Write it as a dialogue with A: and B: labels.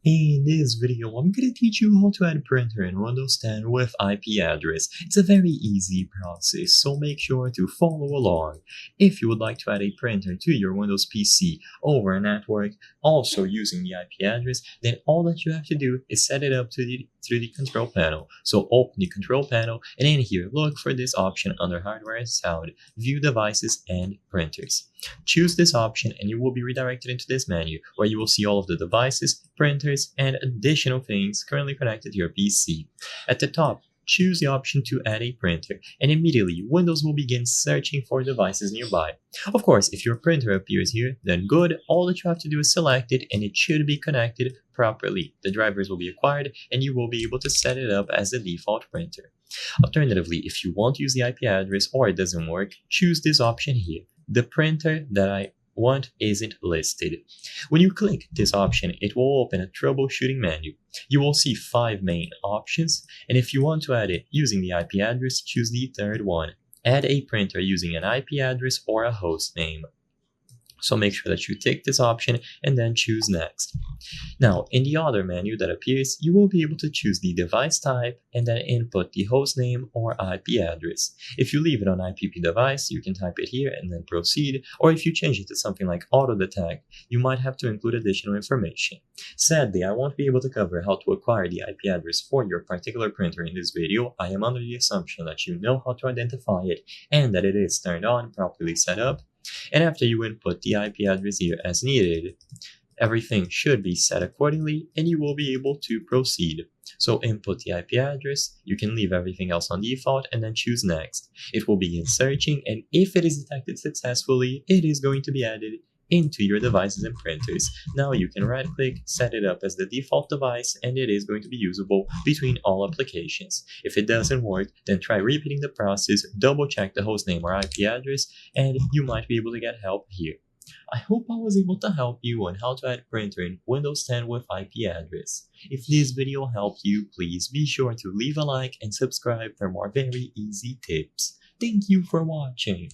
A: In this video, I'm going to teach you how to add a printer in Windows 10 with IP address. It's a very easy process, so make sure to follow along. If you would like to add a printer to your Windows PC over a network, also using the IP address, then all that you have to do is set it up through the control panel. So open the control panel, and in here, look for this option under Hardware and Sound, View Devices and Printers. Choose this option and you will be redirected into this menu where you will see all of the devices, printers, and additional things currently connected to your PC. At the top, choose the option to add a printer, and immediately Windows will begin searching for devices nearby. Of course, if your printer appears here, then good, all that you have to do is select it and it should be connected properly. The drivers will be acquired and you will be able to set it up as the default printer. Alternatively, if you want to use the IP address or it doesn't work, choose this option here. The printer that I want isn't listed. When you click this option, it will open a troubleshooting menu. You will see 5 main options, and if you want to add it using the IP address, choose the third one. Add a printer using an IP address or a host name. So make sure that you tick this option and then choose Next. Now, in the other menu that appears, you will be able to choose the device type and then input the host name or IP address. If you leave it on IPP device, you can type it here and then proceed, or if you change it to something like auto detect, you might have to include additional information. Sadly, I won't be able to cover how to acquire the IP address for your particular printer in this video. I am under the assumption that you know how to identify it and that it is turned on, properly set up. And after you input the IP address here as needed, everything should be set accordingly and you will be able to proceed. So input the IP address, you can leave everything else on default and then choose Next. It will begin searching, and if it is detected successfully, it is going to be added into your devices and printers. Now you can right click, set it up as the default device, and it is going to be usable between all applications. If it doesn't work, then try repeating the process, double check the hostname or IP address, and you might be able to get help here. I hope I was able to help you on how to add a printer in Windows 10 with IP address. If this video helped you, please be sure to leave a like and subscribe for more very easy tips. Thank you for watching.